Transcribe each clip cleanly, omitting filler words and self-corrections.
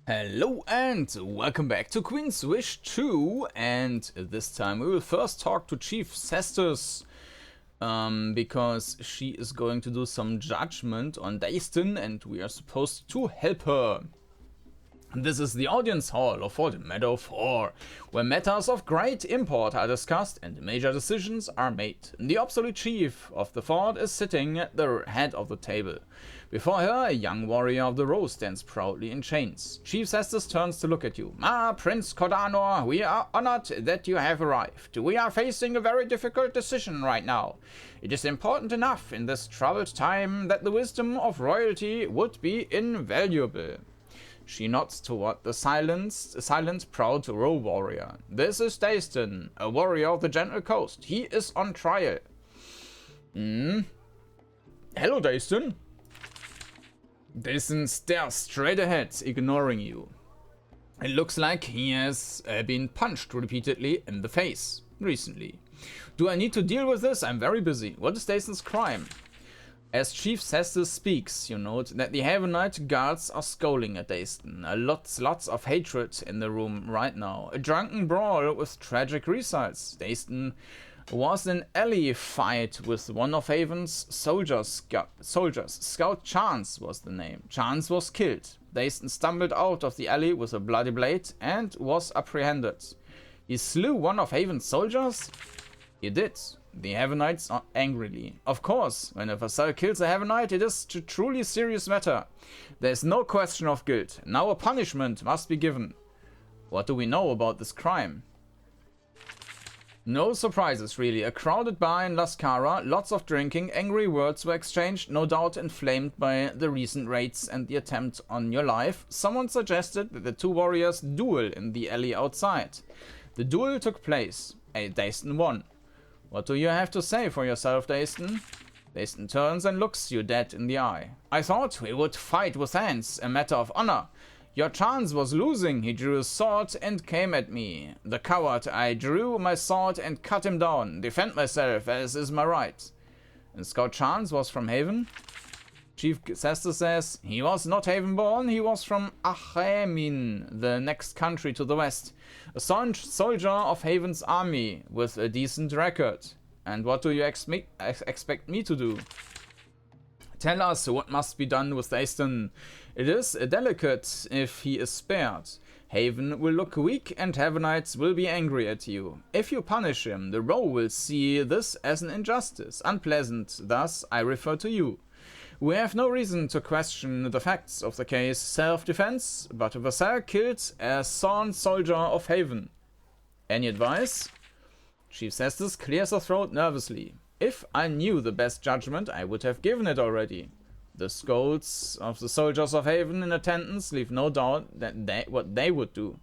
Hello and welcome back to Queen's Wish 2, and this time we will first talk to Chief Cestus because she is going to do some judgment on Dayston and we are supposed to help her. This is the audience hall of Fort Meadow 4, where matters of great import are discussed and major decisions are made. The absolute chief of the fort is sitting at the head of the table. Before her, a young warrior of the Rose stands proudly in chains. Chief Cestus turns to look at you. Prince Kordanor, we are honored that you have arrived. We are facing a very difficult decision right now. It is important enough in this troubled time that the wisdom of royalty would be invaluable. She nods toward the silent, proud Row warrior. This is Dayston, a warrior of the Gentle Coast. He is on trial. Hello, Dayston. Dayston stares straight ahead, ignoring you. It looks like he has been punched repeatedly in the face recently. Do I need to deal with this? I'm very busy. What is Dayston's crime? As Chief Cestus speaks, you note that the Havenite guards are scowling at Dayston. Lots of hatred in the room right now. A drunken brawl with tragic results. Dayston was in an alley fight with one of Haven's soldiers. Scout Chance was the name. Chance was killed. Dayston stumbled out of the alley with a bloody blade and was apprehended. He slew one of Haven's soldiers? He did. The Havenites are angrily. Of course, when a vassal kills a Havenite, it is a truly serious matter. There is no question of guilt. Now a punishment must be given. What do we know about this crime? No surprises, really. A crowded bar in Lascara, lots of drinking, angry words were exchanged, no doubt inflamed by the recent raids and the attempt on your life. Someone suggested that the two warriors duel in the alley outside. The duel took place. Dayston won. What do you have to say for yourself, Dayston? Dayston turns and looks you dead in the eye. I thought we would fight with hands, a matter of honor. Your Chance was losing. He drew his sword and came at me. The coward, I drew my sword and cut him down. Defend myself, as is my right. And Scout Chance was from Haven? Chief Cestus says, he was not Haven-born, he was from Achemin, the next country to the west. A soldier of Haven's army with a decent record. And what do you expect me to do? Tell us what must be done with Dayston. It is delicate if he is spared. Haven will look weak and Havenites will be angry at you. If you punish him, the Row will see this as an injustice. Unpleasant, thus I refer to you. We have no reason to question the facts of the case. Self-defense, but a vassal killed a sworn soldier of Haven. Any advice? Chief Cestus clears her throat nervously. If I knew the best judgment, I would have given it already. The scolds of the soldiers of Haven in attendance leave no doubt that what they would do.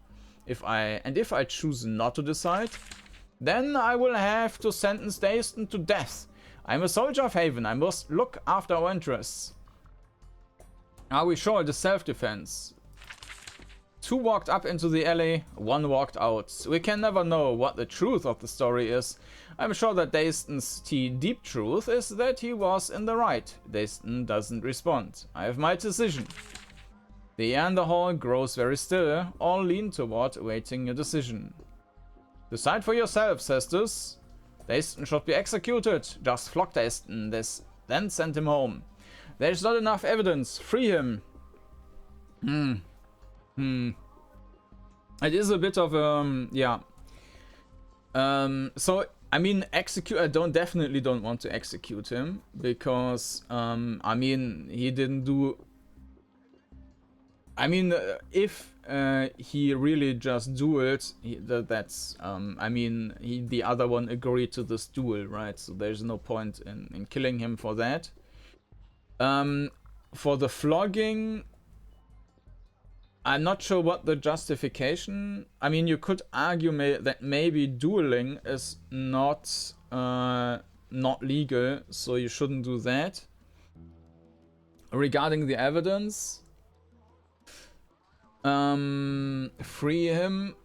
If I choose not to decide, then I will have to sentence Dayston to death. I'm a soldier of Haven. I must look after our interests. Are we sure it is self-defense? Two walked up into the alley, one walked out. We can never know what the truth of the story is. I'm sure that Dayston's deep truth is that he was in the right. Dayston doesn't respond. I have my decision. The air in the hall grows very still. All lean toward awaiting a decision. Decide for yourself, Cestus. Dayston should be executed. Just flog Dayston, then send him home. There's not enough evidence. Free him. It is a bit of yeah. So I mean, I definitely don't want to execute him because I mean he didn't do. I mean, if he really just dueled, that's I mean, the other one agreed to this duel, right? So there's no point in killing him for that. For the flogging, I'm not sure what the justification. I mean, you could argue that maybe dueling is not legal, so you shouldn't do that. Regarding the evidence, free him.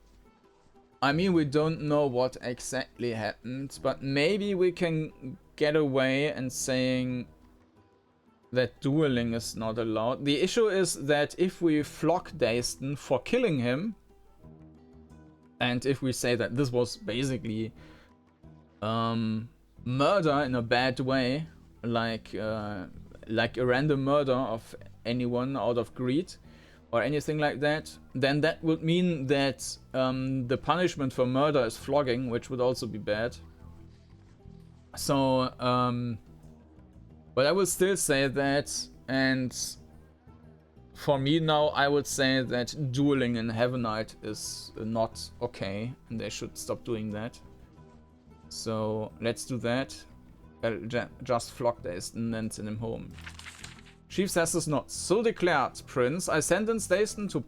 I mean, we don't know what exactly happened, but maybe we can get away and saying that dueling is not allowed. The issue is that if we flog Dayston for killing him, and if we say that this was basically murder in a bad way, like a random murder of anyone out of greed or anything like that, then that would mean that the punishment for murder is flogging, which would also be bad. So, but I would still say that, and for me now, I would say that dueling in Heavenite is not okay, and they should stop doing that. So let's do that. Just flog Dayston and send him home. Chief says this not. So declared, Prince. I sentence Dayston to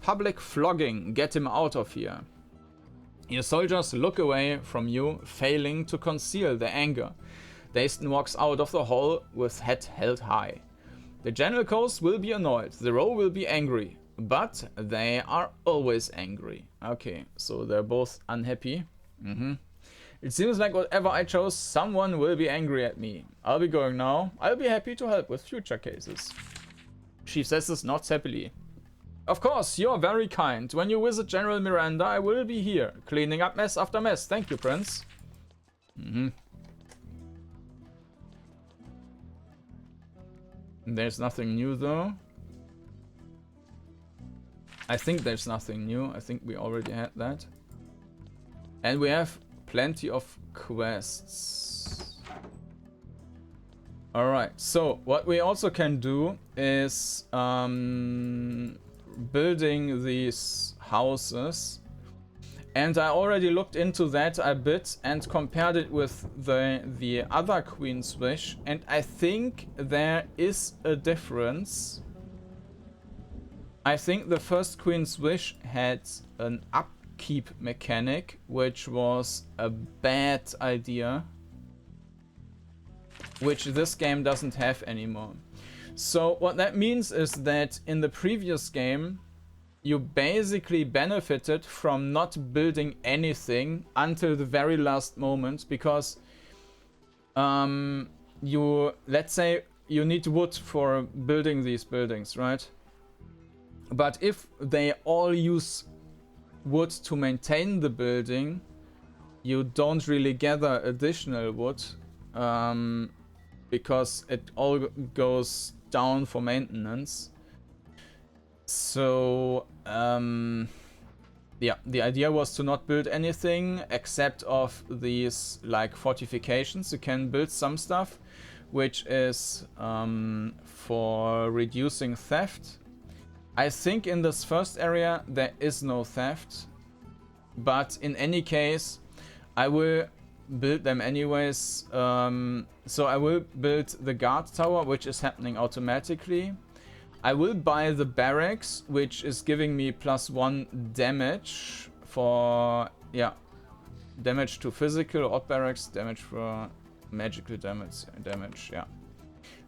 public flogging. Get him out of here. Your soldiers look away from you, failing to conceal their anger. Dayston walks out of the hall with head held high. The General Coast will be annoyed. The row will be angry. But they are always angry. Okay, so they're both unhappy. It seems like whatever I chose, someone will be angry at me. I'll be going now. I'll be happy to help with future cases. Chief says this nods happily. Of course, you're very kind. When you visit General Miranda, I will be here, cleaning up mess after mess. Thank you, Prince. There's nothing new, though. I think there's nothing new. I think we already had that. And we have plenty of quests. Alright, so what we also can do is building these houses. And I already looked into that a bit and compared it with the other Queen's Wish. And I think there is a difference. I think the first Queen's Wish had an upkeep mechanic, which was a bad idea. Which this game doesn't have anymore. So what that means is that in the previous game, you basically benefited from not building anything until the very last moment, because let's say you need wood for building these buildings, right? But if they all use wood to maintain the building, you don't really gather additional wood, because it all goes down for maintenance. So, yeah, the idea was to not build anything except of these, like, fortifications. You can build some stuff, which is for reducing theft. I think in this first area there is no theft, but in any case, I will build them anyways. So I will build the guard tower, which is happening automatically. I will buy the barracks, which is giving me +1 damage for, yeah, damage to physical, odd barracks, damage for magical damage, yeah.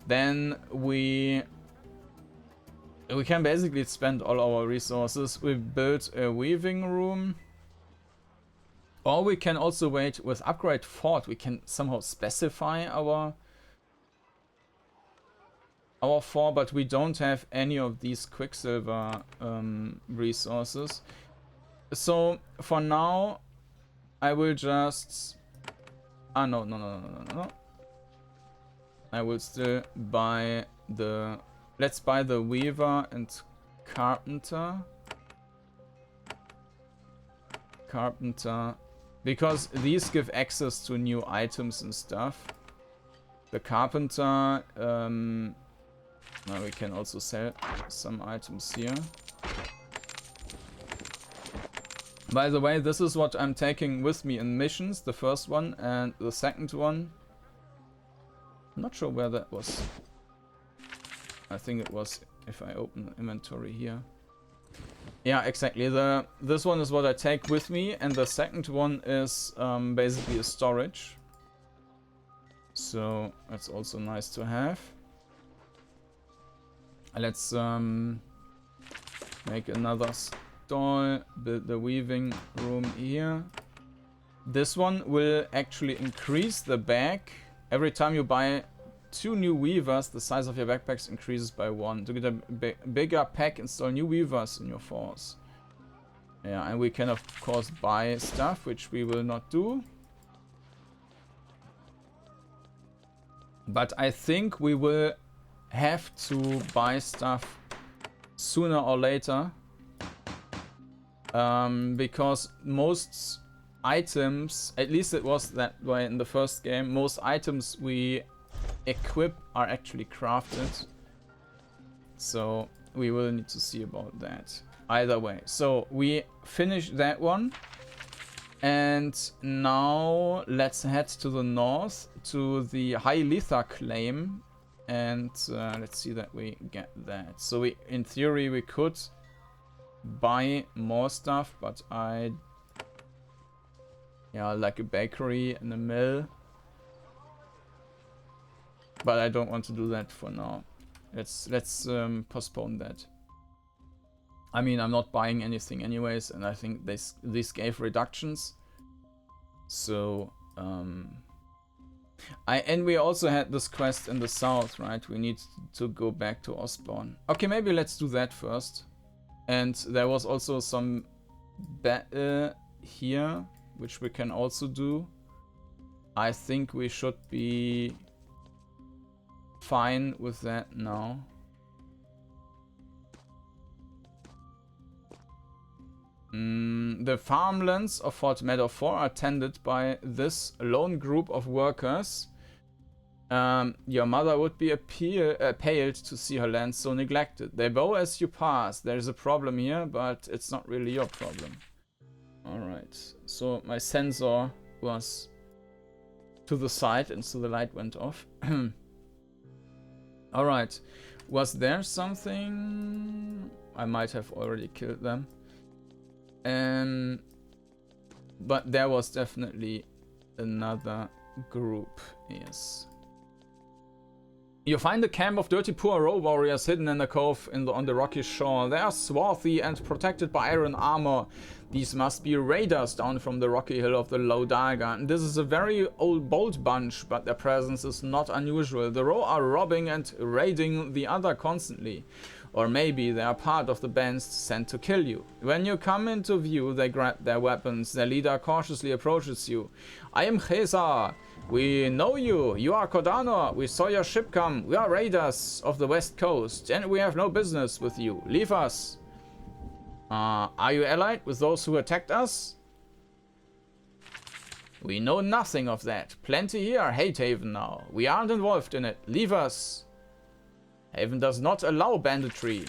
Then we can basically spend all our resources. We build a weaving room. Or we can also wait with upgrade fort. We can somehow specify our fort, but we don't have any of these quicksilver resources. So for now, I will just... no. I will still buy the... Let's buy the weaver and carpenter. Because these give access to new items and stuff. The carpenter... now we can also sell some items here. By the way, this is what I'm taking with me in missions. The first one and the second one. I'm not sure where that was. I think it was if I open the inventory here. Yeah, exactly. This one is what I take with me, and the second one is basically a storage. So that's also nice to have. Let's make another stall, build the weaving room here. This one will actually increase the bag. Every time you buy 2 new weavers, the size of your backpacks increases by 1. To get a bigger pack, install new weavers in your force. Yeah, and we can of course buy stuff, which we will not do. But I think we will have to buy stuff sooner or later. Because most items, at least it was that way in the first game, most items we equip are actually crafted. So we will need to see about that. Either way. So we finished that one. And now let's head to the north to the High Letha claim. And let's see that we get that. So we, in theory, we could buy more stuff, but like a bakery and a mill. But I don't want to do that for now. Let's postpone that. I mean, I'm not buying anything anyways, and I think this gave reductions. So and we also had this quest in the south, right? We need to go back to Osborn. Okay, maybe let's do that first. And there was also some battle here, which we can also do. I think we should be fine with that now. The farmlands of Fort Meadow 4 are tended by this lone group of workers. Your mother would be appalled to see her land so neglected. They bow as you pass. There is a problem here, but it's not really your problem. Alright, so my sensor was to the side and so the light went off. Alright, was there something? I might have already killed them. But there was definitely another group, yes. You find a camp of dirty Poirot warriors hidden in a cove on the rocky shore. They are swarthy and protected by iron armor. These must be raiders down from the rocky hill of the Lodaga. This is a very bold bunch, but their presence is not unusual. The Row are robbing and raiding the other constantly. Or maybe they are part of the bands sent to kill you. When you come into view, they grab their weapons. Their leader cautiously approaches you. I am Chesa. We know you. You are Kordanor. We saw your ship come. We are raiders of the west coast, and we have no business with you. Leave us. Are you allied with those who attacked us? We know nothing of that. Plenty here hate Haven now. We aren't involved in it. Leave us. Haven does not allow banditry.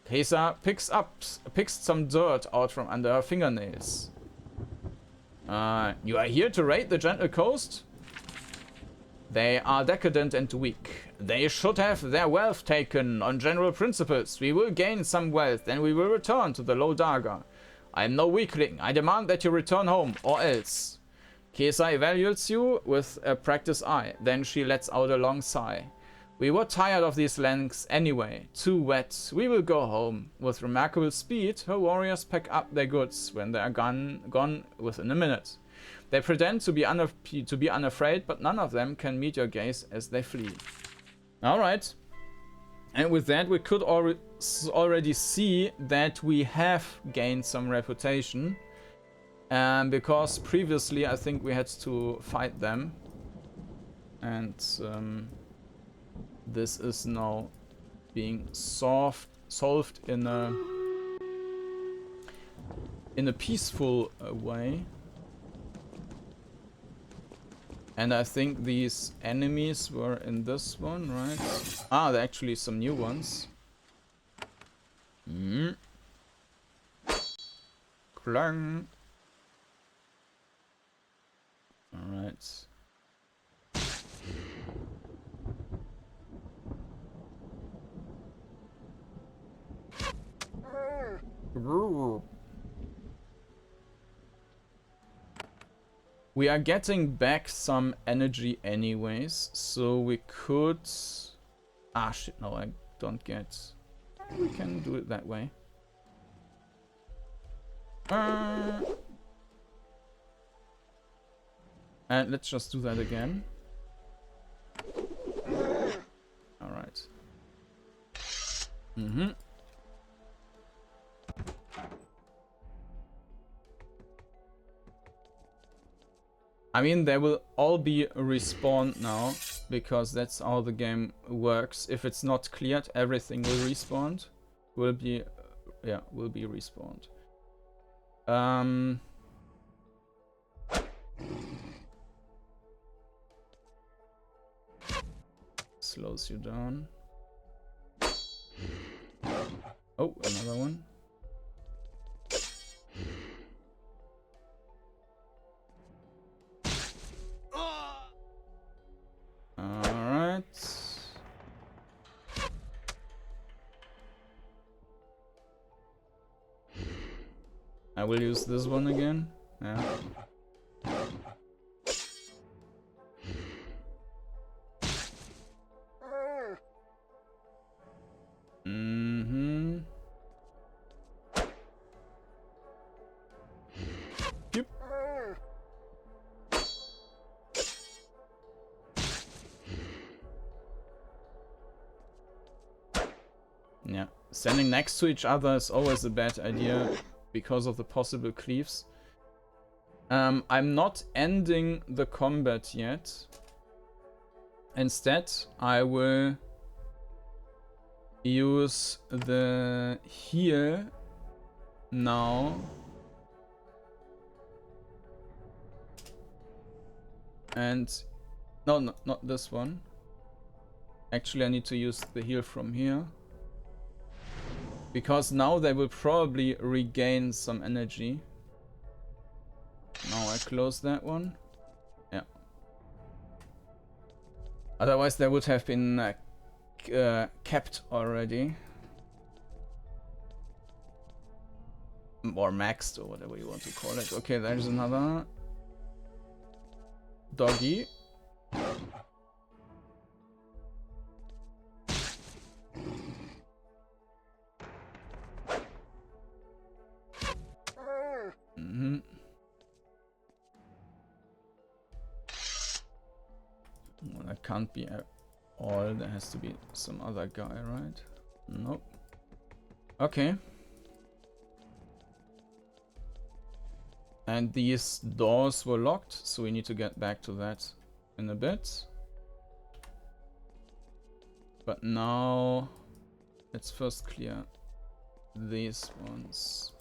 Kesa picks some dirt out from under her fingernails. You are here to raid the Gentle Coast? They are decadent and weak. They should have their wealth taken on general principles. We will gain some wealth, then we will return to the Lodaga. I am no weakling. I demand that you return home, or else. Kesa evaluates you with a practiced eye. Then she lets out a long sigh. We were tired of these lands anyway. Too wet. We will go home. With remarkable speed, her warriors pack up their goods when they are gone within a minute. They pretend to be unafraid, but none of them can meet your gaze as they flee. Alright. And with that, we could already see that we have gained some reputation. Because previously, I think we had to fight them. And this is now being solved in a peaceful way. And I think these enemies were in this one, right? Ah, there are actually some new ones. Clang. Alright. We are getting back some energy anyways, so we could... Ah shit, no, I don't get... We can do it that way. And let's just do that again. Alright. Mm-hmm. I mean, they will all be respawned now, because that's how the game works. If it's not cleared, everything will respawn. Will be respawned. Slows you down. Oh, another one. Alright. I will use this one again. Yeah. Mm-hmm. Yep. Yeah, standing next to each other is always a bad idea because of the possible cleaves. I'm not ending the combat yet. Instead, I will use the heal now. And no, not this one. Actually, I need to use the heal from here. Because now they will probably regain some energy. Now I close that one. Yeah. Otherwise they would have been capped already. Or maxed, or whatever you want to call it. Okay, there's another doggy. Mm-hmm. Well, that can't be all. There has to be some other guy, right? Nope. Okay. And these doors were locked, so we need to get back to that in a bit. But now, let's first clear these ones.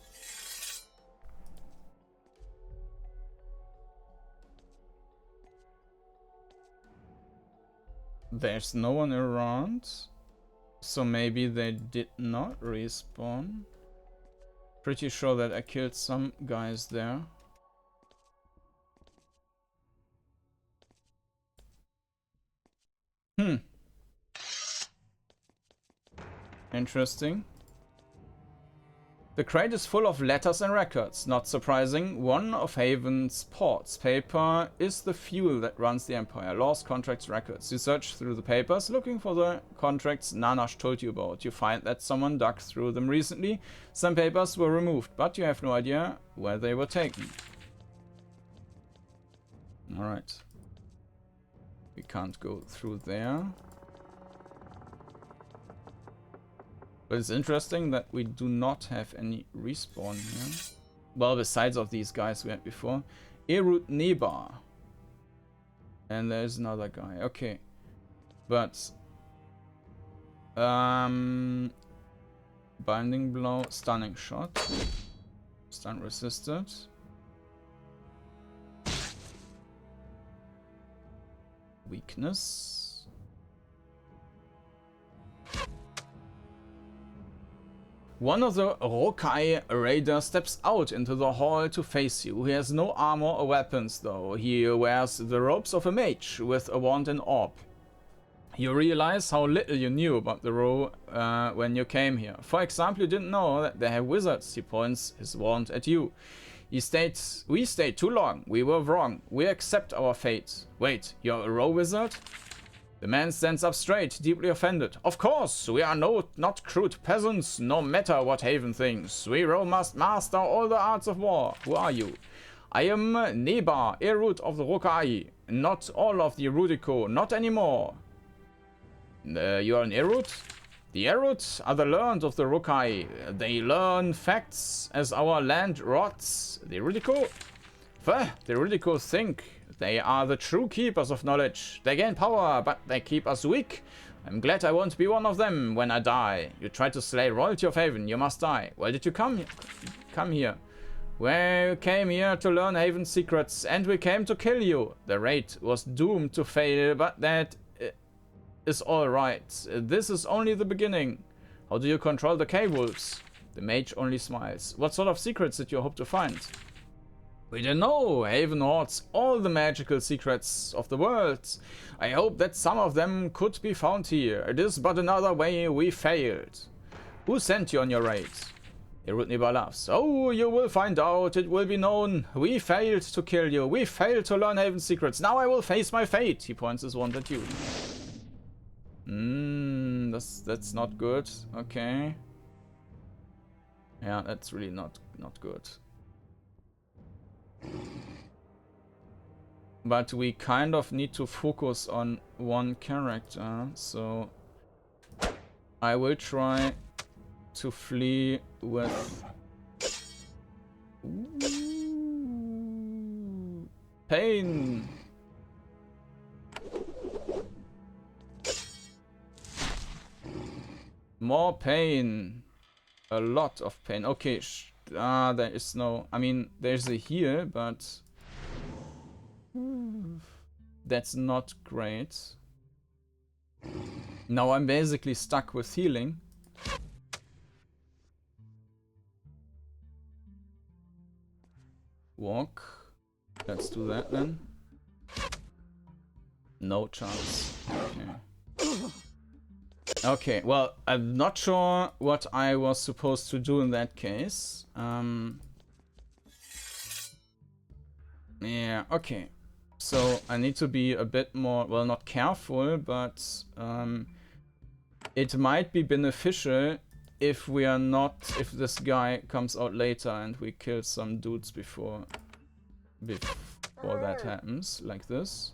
There's no one around, so maybe they did not respawn. Pretty sure that I killed some guys there. Interesting. The crate is full of letters and records. Not surprising, one of Haven's ports. Paper is the fuel that runs the Empire. Laws, contracts, records. You search through the papers, looking for the contracts Nanash told you about. You find that someone dug through them recently. Some papers were removed, but you have no idea where they were taken. Alright. We can't go through there. But it's interesting that we do not have any respawn here. Well, besides of these guys we had before. Erud Nebar. And there's another guy. Okay. But binding blow, stunning shot. Stun resisted. Weakness. One of the Rokai raiders steps out into the hall to face you. He has no armor or weapons though. He wears the robes of a mage with a wand and orb. You realize how little you knew about the row when you came here. For example, you didn't know that they have wizards. He points his wand at you. He states, "We stayed too long. We were wrong. We accept our fate." Wait, you're a row wizard? The man stands up straight, deeply offended. "Of course, we are not crude peasants, no matter what Haven thinks. We row must master all the arts of war. Who are you?" "I am Nebar, Erud of the Rokai. Not all of the Erudico, not anymore." You are an Erud? The Erud are the learned of the Rukai. They learn facts as our land rots. The Ridicule? The Ridicule think they are the true keepers of knowledge. They gain power, but they keep us weak. I'm glad I won't be one of them when I die. You tried to slay royalty of Haven. You must die. Why did you come here? We came here to learn Haven's secrets, and we came to kill you. The raid was doomed to fail, but that is alright. This is only the beginning. How do you control the K-Wolves? The mage only smiles. What sort of secrets did you hope to find? We don't know. Haven hoards all the magical secrets of the world. I hope that some of them could be found here. It is but another way we failed. Who sent you on your raid? Erud Nebar laughs. Oh, you will find out. It will be known. We failed to kill you. We failed to learn Haven's secrets. Now I will face my fate. He points his wand at you. That's not good. Okay. Yeah, that's really not good. But we kind of need to focus on one character, so I will try to flee with pain. More pain. A lot of pain. Okay, there is no... I mean, there's a heal, but... that's not great. Now I'm basically stuck with healing. Walk. Let's do that then. No chance. Okay. Okay, well, I'm not sure what I was supposed to do in that case. Yeah, okay. So I need to be a bit more, well, not careful, but it might be beneficial if we are not, if this guy comes out later and we kill some dudes before that happens, like this.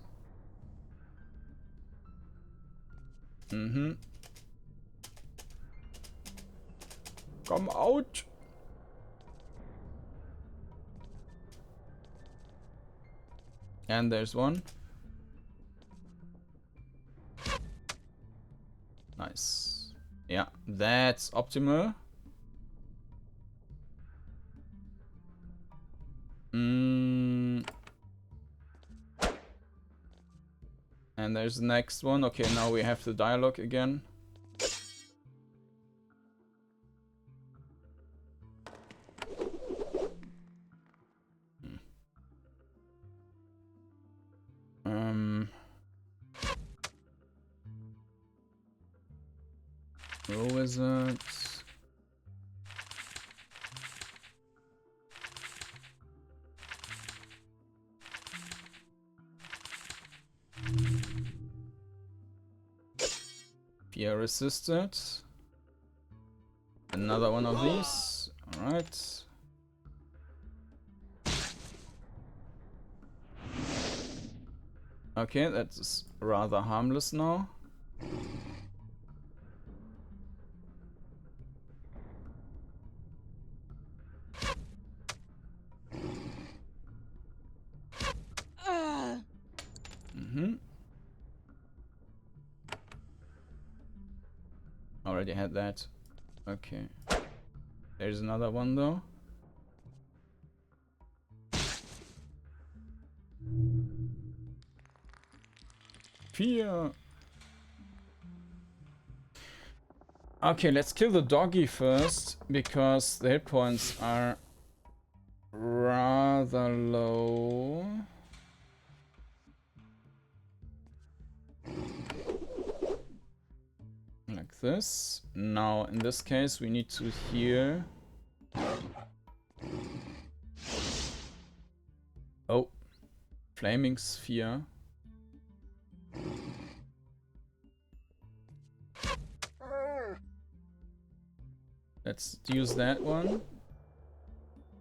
Come out! And there's one. Nice. Yeah, that's optimal. And there's the next one. Okay, now we have the dialogue again. Row wizard. Fear resisted. Another one of these. Alright. Okay, that's rather harmless now. Already had that. Okay. There's another one though. Fear. Okay, let's kill the doggy first, because the hit points are rather low. Like this. Now, in this case, we need to heal. Oh. Flaming Sphere. Let's use that one.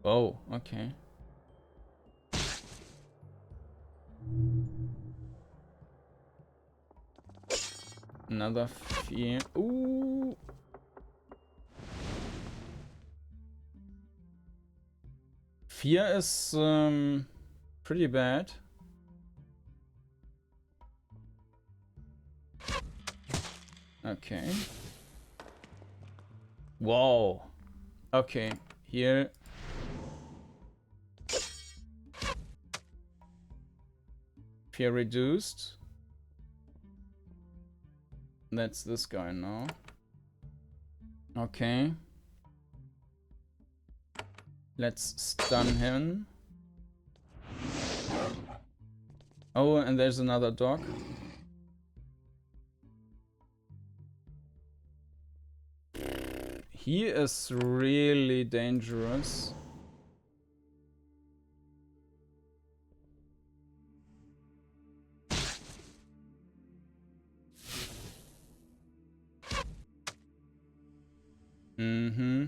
Oh, okay. Another fear. Ooh. Fear is pretty bad. Okay. Whoa. Okay, here. Fear reduced. That's this guy now. Okay. Let's stun him. Oh, and there's another dog. He is really dangerous. Mm-hmm.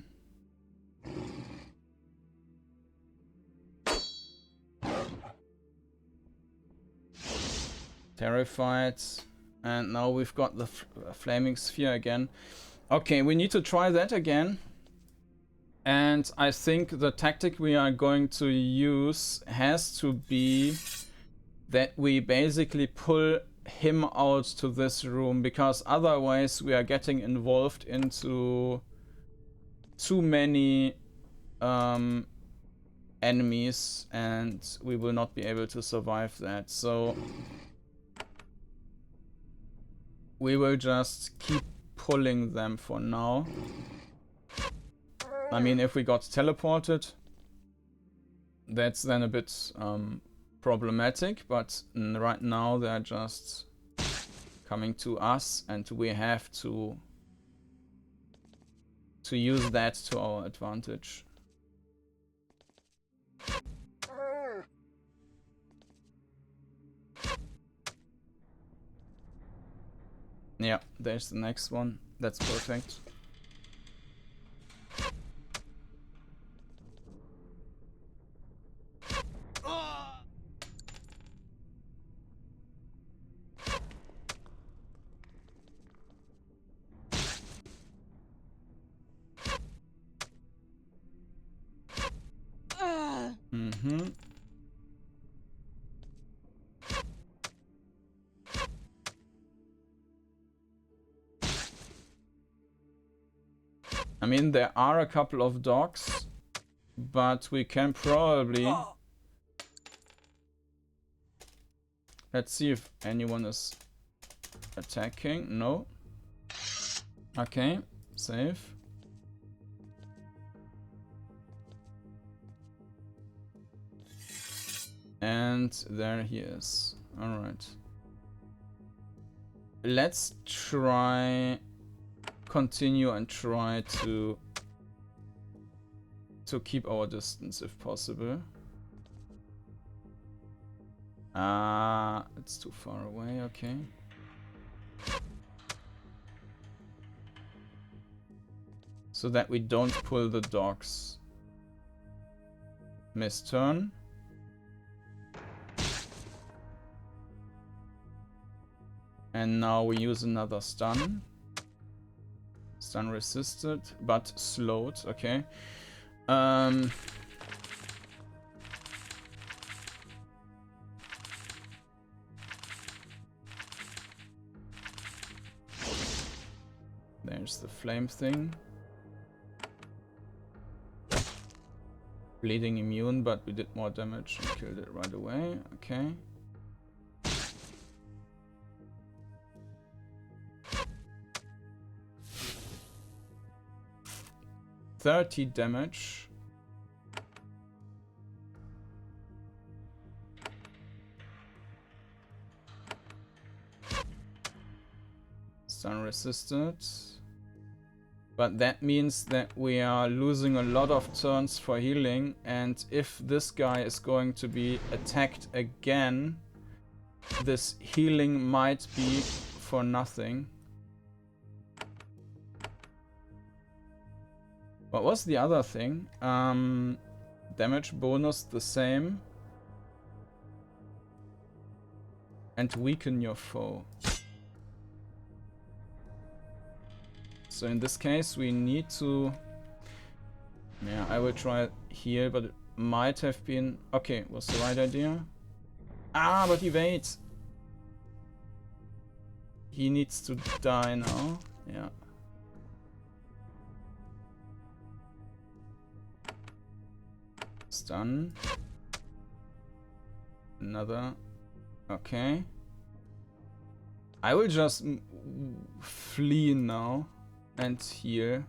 Terrified. And now we've got the flaming sphere again. Okay, we need to try that again. And I think the tactic we are going to use has to be that we basically pull him out to this room, because otherwise we are getting involved into too many enemies and we will not be able to survive that. So we will just keep pulling them for now. I mean, if we got teleported, that's then a bit problematic, but right now they're just coming to us and we have to use that to our advantage. Yeah, there's the next one. That's perfect. Mm-hmm. I mean, there are a couple of dogs, but we can probably... Let's see if anyone is attacking. No. Okay, save. And there he is. Alright. Let's continue and try to keep our distance if possible. It's too far away, okay. So that we don't pull the dogs. Miss turn. And now we use another stun. Stun resisted, but slowed, okay. There's the flame thing. Bleeding immune, but we did more damage and killed it right away, okay. $30 damage. Stun resisted. But that means that we are losing a lot of turns for healing, and if this guy is going to be attacked again, this healing might be for nothing. What was the other thing? Damage bonus the same. And weaken your foe. So in this case, we need to... Yeah, I will try here, but it might have been... Okay, was the right idea. Ah, but he waits. He needs to die now. Yeah. Stun. Another. Okay. I will just flee now and heal.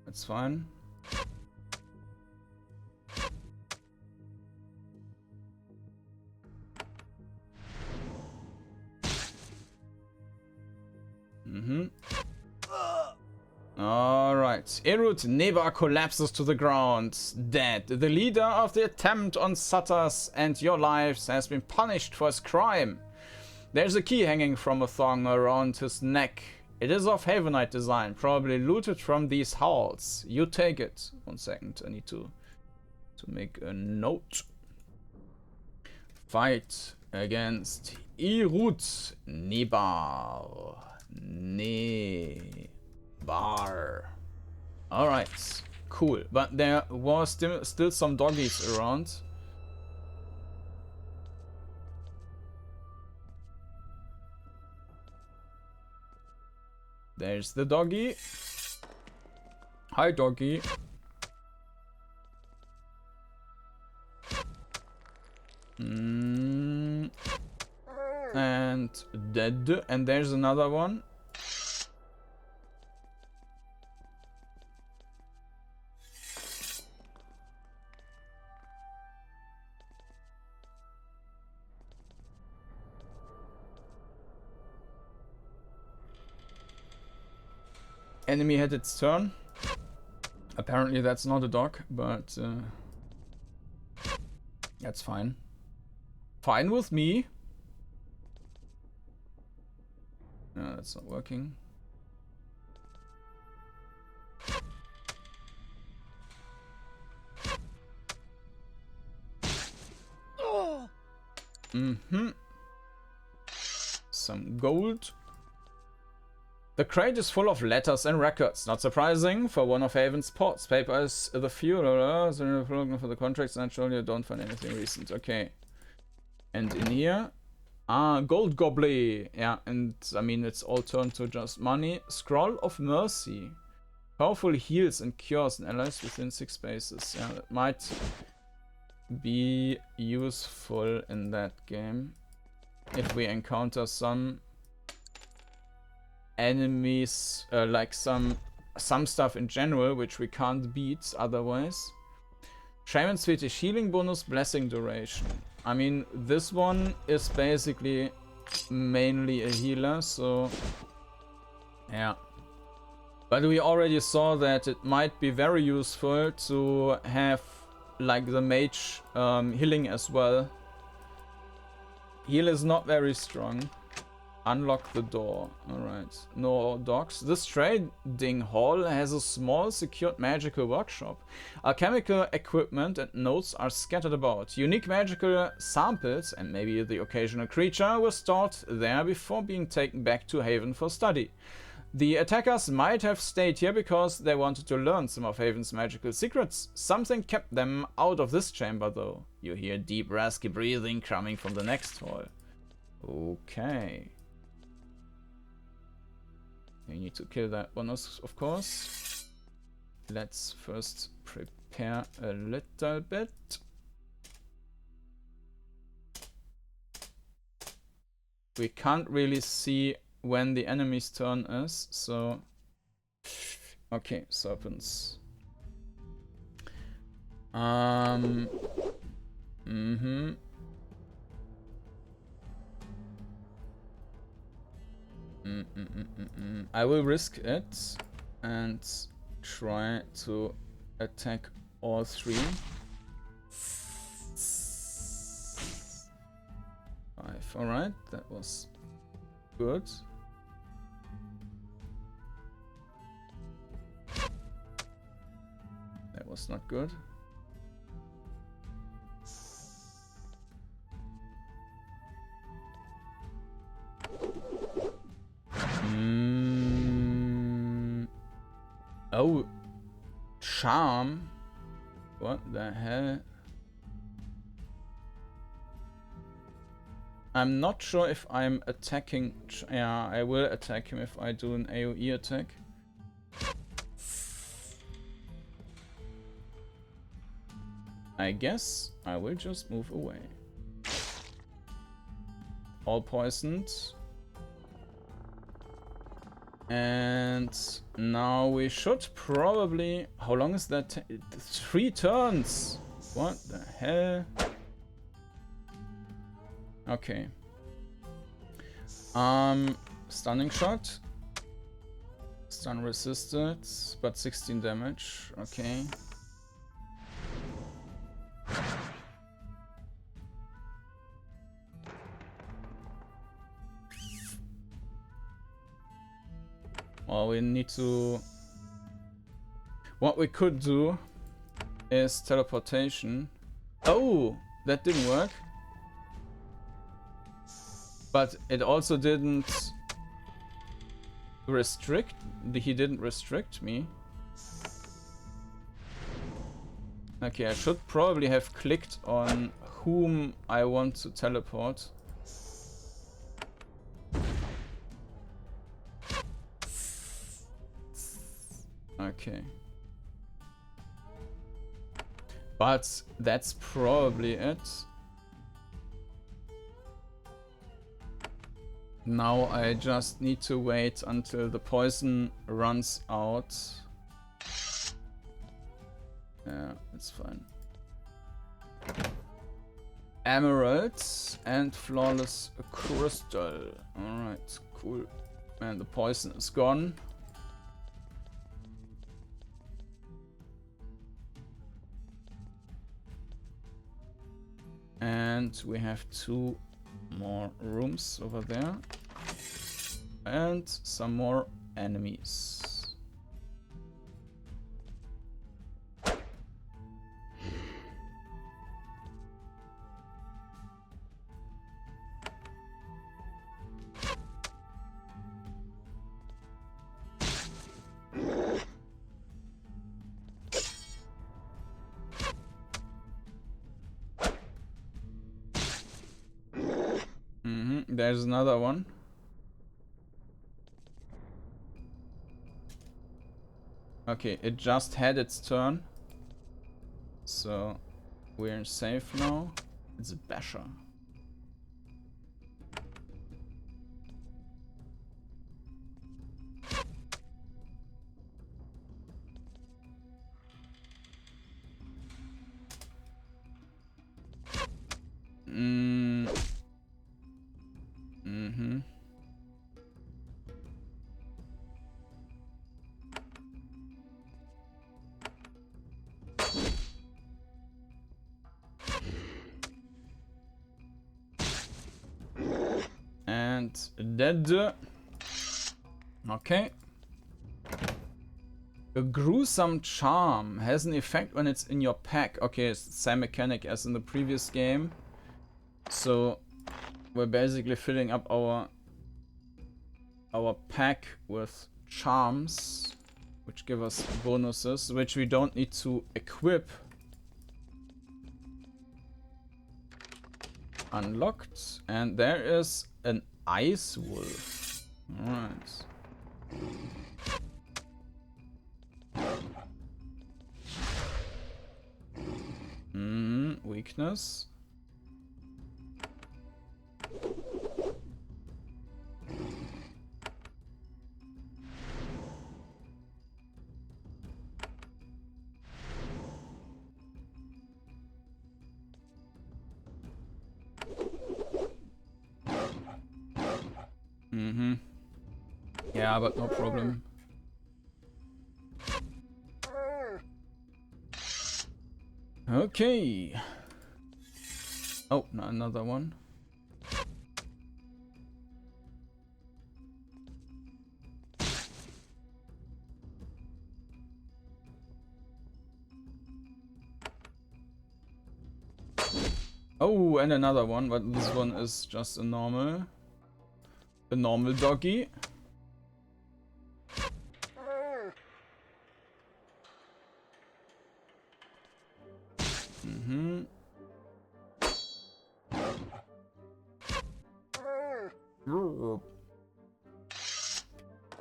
That's fine. Alright. Erud Nebar collapses to the ground, dead. The leader of the attempt on Sutter's and your lives has been punished for his crime. There's a key hanging from a thong around his neck. It is of Havenite design, probably looted from these halls. You take it. 1 second, I need to make a note. Fight against Erud Nebar. Nebar. Alright, cool. But there was still some doggies around. There's the doggy. Hi, doggy. And dead. And there's another one. Enemy had its turn. Apparently that's not a dog, but that's fine. Fine with me. No, that's not working. Some gold. The crate is full of letters and records. Not surprising for one of Haven's ports. Paper is the fuel for the contracts. Naturally, I don't find anything recent. Okay. And in here, gold gobbly. Yeah, and I mean it's all turned to just money. Scroll of mercy. Powerful heals and cures and allies within 6 spaces. Yeah, that might be useful in that game if we encounter some enemies, like some stuff in general which we can't beat otherwise. Shaman's Fetish, healing bonus, blessing duration. I mean, this one is basically mainly a healer, so yeah. But we already saw that it might be very useful to have like the mage healing as well. Heal is not very strong. Unlock the door. Alright. No dogs. This trading hall has a small secured magical workshop. Alchemical equipment and notes are scattered about. Unique magical samples and maybe the occasional creature were stored there before being taken back to Haven for study. The attackers might have stayed here because they wanted to learn some of Haven's magical secrets. Something kept them out of this chamber though. You hear deep raspy breathing coming from the next hall. Okay. We need to kill that one, of course. Let's first prepare a little bit. We can't really see when the enemy's turn is, so... Okay, serpents. I will risk it and try to attack all 3. 5. Alright, that was good. That was not good. Oh, charm. What the hell? I'm not sure if I'm attacking. Yeah, I will attack him if I do an AoE attack. I guess I will just move away. All poisoned. And now we should probably... How long is that? 3 turns! What the hell? Okay. Stunning shot. Stun resisted, but 16 damage. Okay. Well, we need to... What we could do is teleportation. Oh! That didn't work. But it also didn't restrict... He didn't restrict me. Okay, I should probably have clicked on whom I want to teleport. Okay. But that's probably it. Now I just need to wait until the poison runs out. Yeah, it's fine. Emeralds and flawless crystal. Alright, cool. And the poison is gone. And we have 2 more rooms over there. And some more enemies. There's another one. Okay, it just had its turn. So we're safe now. It's a basher. Dead. Okay. A gruesome charm has an effect when it's in your pack. Okay, it's the same mechanic as in the previous game. So we're basically filling up our pack with charms, which give us bonuses, which we don't need to equip. Unlocked, and there is an ice wolf. Alright. Weakness. Yeah, but no problem. Okay. Oh, no, another one. Oh, and another one, but this one is just a normal doggy.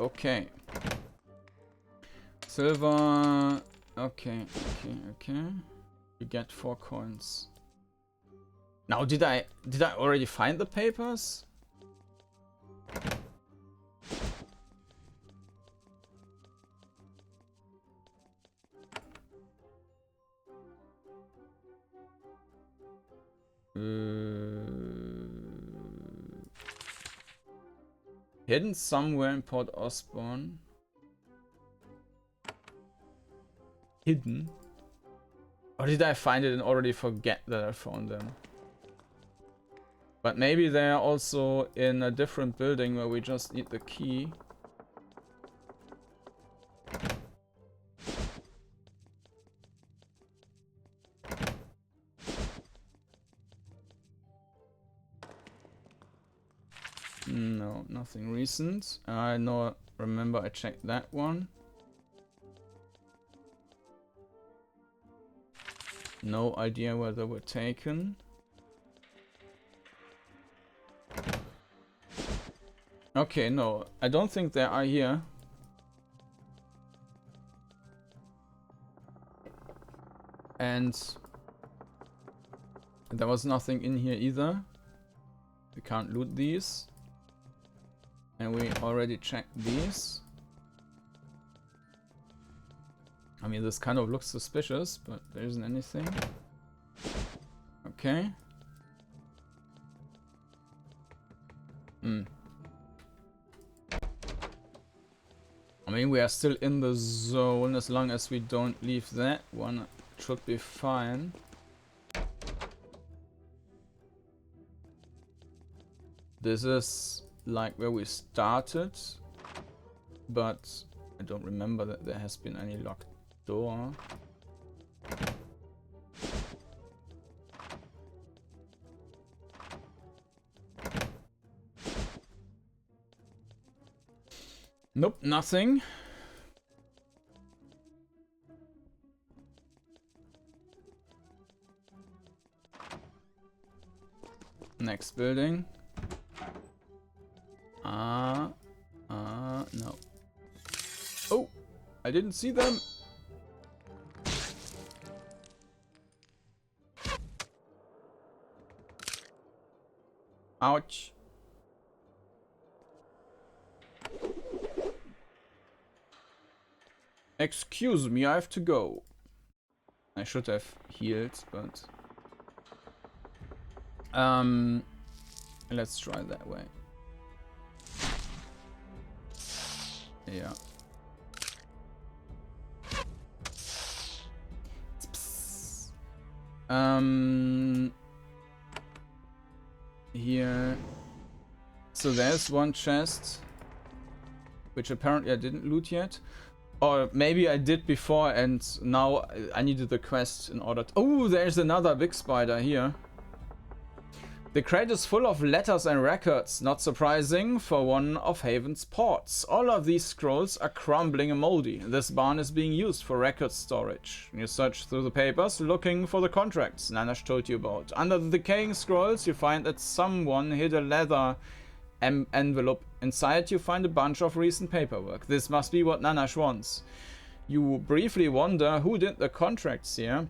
Okay. Silver. Okay. You get 4 coins. Now, did I already find the papers? Hidden somewhere in Port Osborn. Hidden? Or did I find it and already forget that I found them? But maybe they are also in a different building where we just need the key. No, nothing recent. I know, remember I checked that one. No idea where they were taken. Okay, no, I don't think they are here. And there was nothing in here either. We can't loot these. And we already checked these. I mean, this kind of looks suspicious, but there isn't anything. Okay. I mean, we are still in the zone. As long as we don't leave that one, it should be fine. This is like where we started, but I don't remember that there has been any locked door. Nope, nothing. Next building. No. Oh, I didn't see them. Ouch. Excuse me, I have to go. I should have healed, but let's try that way. Yeah. Here. So there's one chest, which apparently I didn't loot yet. Or maybe I did before and now I needed the quest in order to... Oh, there's another big spider here. The crate is full of letters and records, not surprising for one of Haven's ports. All of these scrolls are crumbling and moldy. This barn is being used for record storage. You search through the papers looking for the contracts Nanash told you about. Under the decaying scrolls you find that someone hid a leather envelope. Inside you find a bunch of recent paperwork. This must be what Nanash wants. You briefly wonder who did the contracts here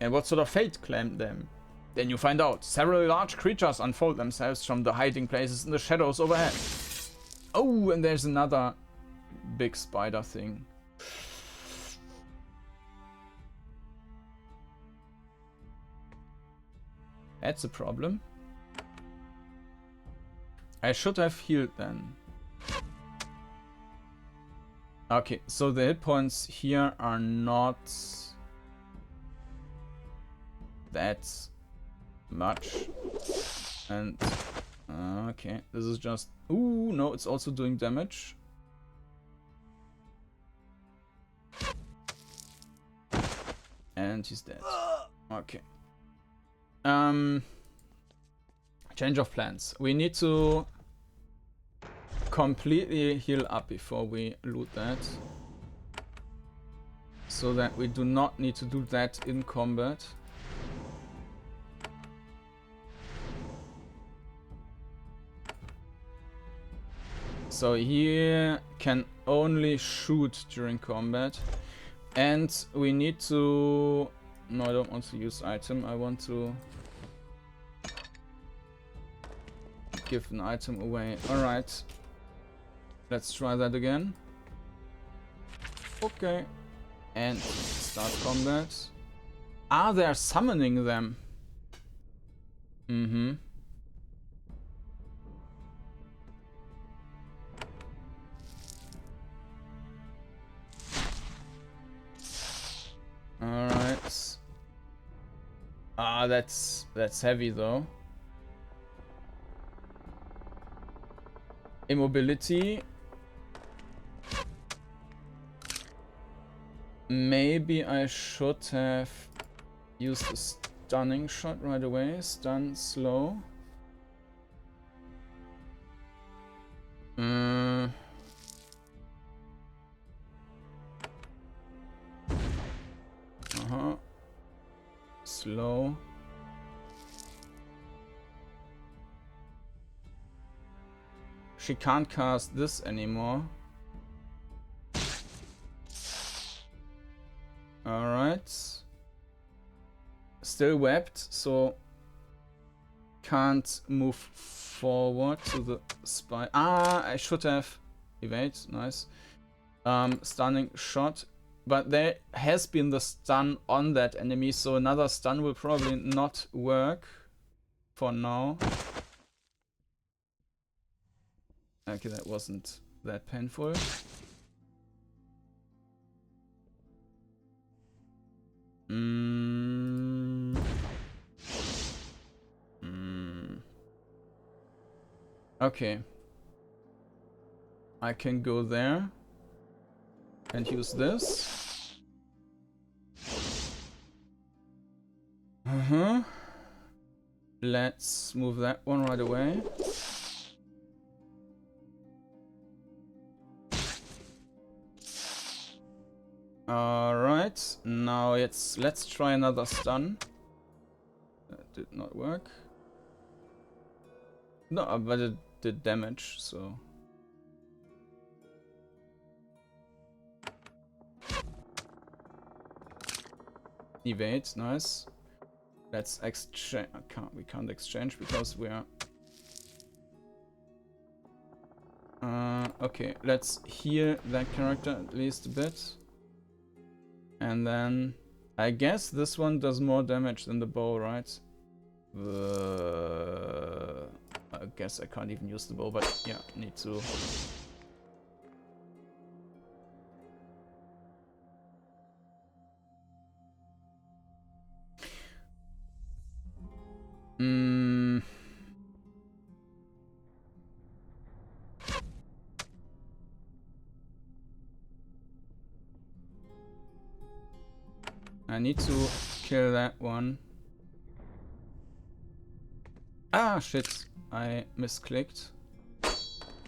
and what sort of fate claimed them. Then you find out. Several large creatures unfold themselves from the hiding places in the shadows overhead. Oh, and there's another big spider thing. That's a problem. I should have healed then. Okay, so the hit points here are not that much. And okay, this is just... Ooh, no, it's also doing damage. And he's dead. Okay. Change of plans. We need to completely heal up before we loot that. So that we do not need to do that in combat. So he can only shoot during combat. And we need to... No, I don't want to use item. I want to give an item away. Alright. Let's try that again. Okay. And start combat. Ah, they're summoning them. Mm-hmm. Alright. Ah, that's heavy though. Immobility. Maybe I should have used a stunning shot right away. Stun slow. Slow. She can't cast this anymore. Alright. Still webbed, so can't move forward to the spy. Ah, I should have evade. Nice. Stunning shot. But there has been the stun on that enemy, so another stun will probably not work for now. Okay, that wasn't that painful. Okay. I can go there and use this. Let's move that one right away. Alright, now let's try another stun. That did not work. No, but it did damage, so... Evade, nice. Let's exchange. We can't exchange because we are... okay, let's heal that character at least a bit. And then... I guess this one does more damage than the bow, right? I guess I can't even use the bow, but yeah, need to... I need to kill that one. Ah, shit. I misclicked.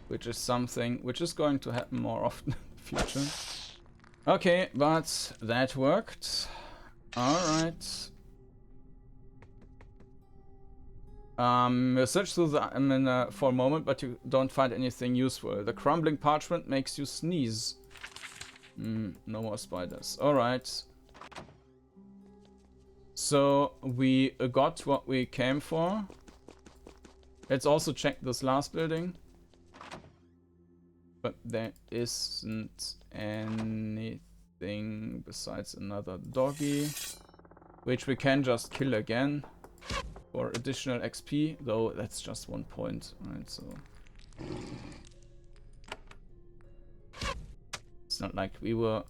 Which is something which is going to happen more often in the future. Okay, but that worked. Alright. You search through the for a moment, but you don't find anything useful. The crumbling parchment makes you sneeze. No more spiders. Alright. So we got what we came for. Let's also check this last building. But there isn't anything besides another doggy, which we can just kill again for additional XP, though that's just 1 point, right? So it's not like we were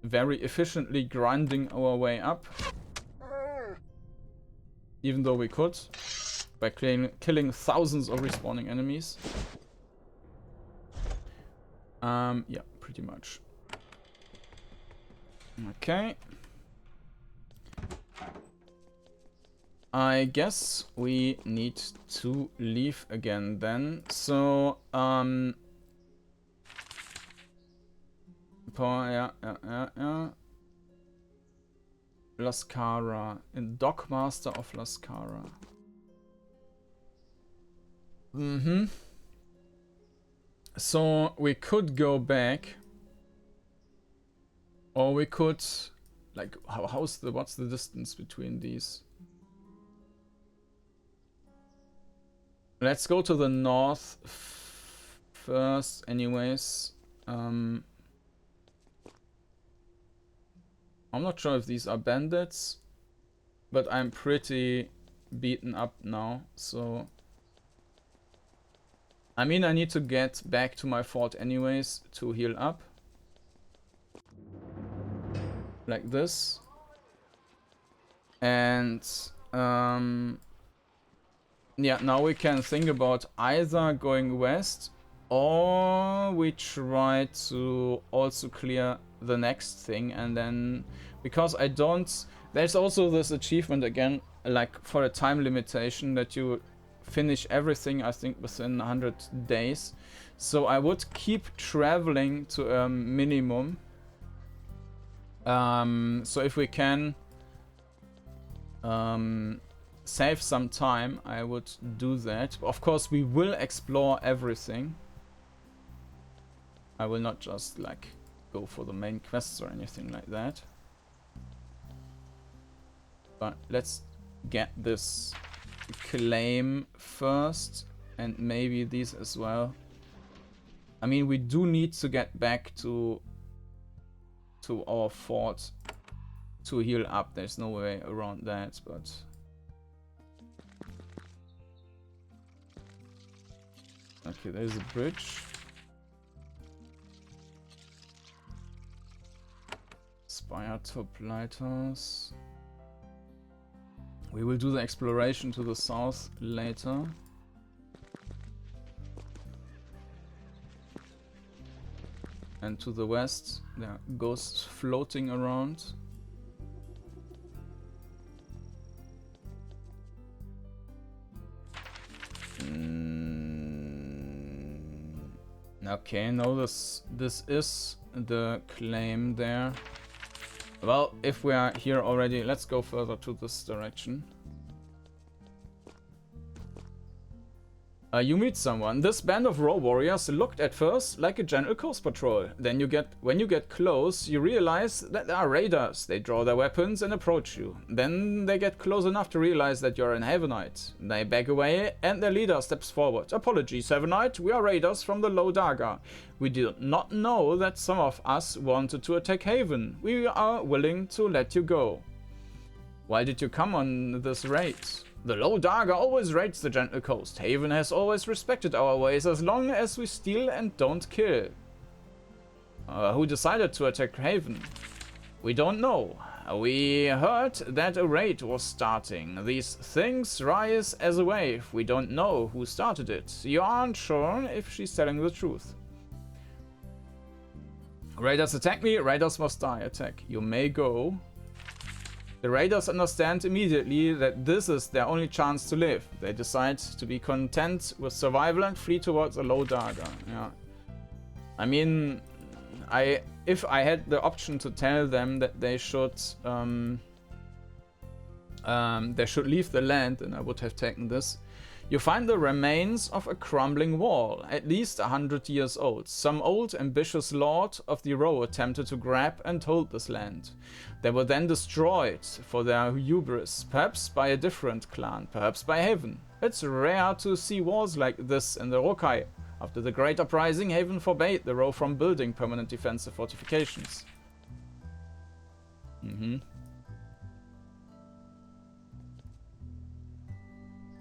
very efficiently grinding our way up, even though we could, by killing thousands of respawning enemies. Yeah, pretty much. Okay. I guess we need to leave again then. So, yeah. Lascara. In Dockmaster of Lascara. So we could go back, or we could, like, what's the distance between these? Let's go to the north first, anyways. I'm not sure if these are bandits, but I'm pretty beaten up now, so I mean, I need to get back to my fort anyways to heal up. Like this. And yeah, now we can think about either going west, or we try to also clear the next thing, and then, because I don't, there's also this achievement again, like for a time limitation, that you finish everything, I think, within 100 days. So I would keep traveling to a minimum. So if we can save some time, I would do that. Of course, we will explore everything. I will not just like go for the main quests or anything like that. But let's get this claim first, and maybe these as well. I mean, we do need to get back to our fort to heal up. There's no way around that, but okay, there's a bridge. Spire top lighthouse. We will do the exploration to the south later. And to the west, there are ghosts floating around. Okay, no, this is the claim there. Well, if we are here already, let's go further to this direction. You meet someone. This band of raw warriors looked at first like a gentle coast patrol. Then when you get close, you realize that they are raiders. They draw their weapons and approach you. Then they get close enough to realize that you're an Havenite. They back away and their leader steps forward. Apologies, Havenite. We are raiders from the Low Daga. We did not know that some of us wanted to attack Haven. We are willing to let you go. Why did you come on this raid? The Low Daga always raids the Gentle Coast. Haven has always respected our ways as long as we steal and don't kill. Who decided to attack Haven? We don't know. We heard that a raid was starting. These things rise as a wave. We don't know who started it. You aren't sure if she's telling the truth. Raiders attack me. Raiders must die. Attack. You may go. The raiders understand immediately that this is their only chance to live. They decide to be content with survival and flee towards a Low Daga. Yeah. I mean, if I had the option to tell them that they should leave the land, then I would have taken this. You find the remains of a crumbling wall, at least 100 years old. Some old, ambitious lord of the Row attempted to grab and hold this land. They were then destroyed for their hubris, perhaps by a different clan, perhaps by Haven. It's rare to see walls like this in the Rokai. After the Great Uprising, Haven forbade the Row from building permanent defensive fortifications.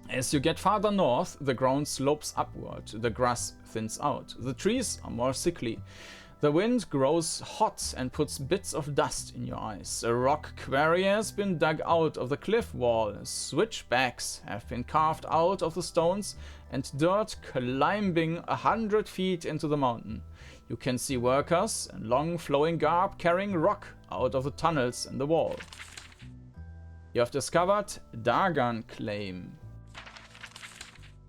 As you get farther north, the ground slopes upward, the grass thins out, the trees are more sickly. The wind grows hot and puts bits of dust in your eyes. A rock quarry has been dug out of the cliff wall, switchbacks have been carved out of the stones, and dirt climbing 100 feet into the mountain. You can see workers in long flowing garb carrying rock out of the tunnels in the wall. You have discovered Dagan Claim.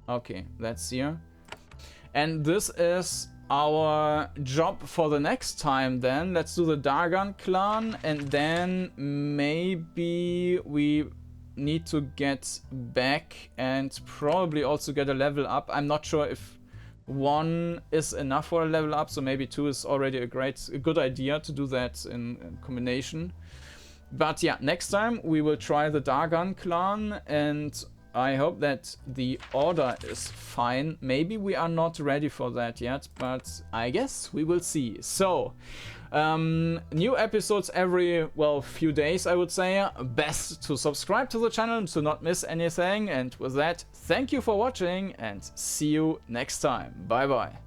Okay, that's here. And this is our job for the next time then. Let's do the Dagan clan, and then maybe we need to get back and probably also get a level up. I'm not sure if 1 is enough for a level up, so maybe 2 is already a good idea to do that in combination. But yeah, next time we will try the Dagon clan, and I hope that the order is fine. Maybe we are not ready for that yet, but I guess we will see. So, new episodes every, well, few days, I would say. Best to subscribe to the channel to not miss anything. And with that, thank you for watching and see you next time. Bye bye.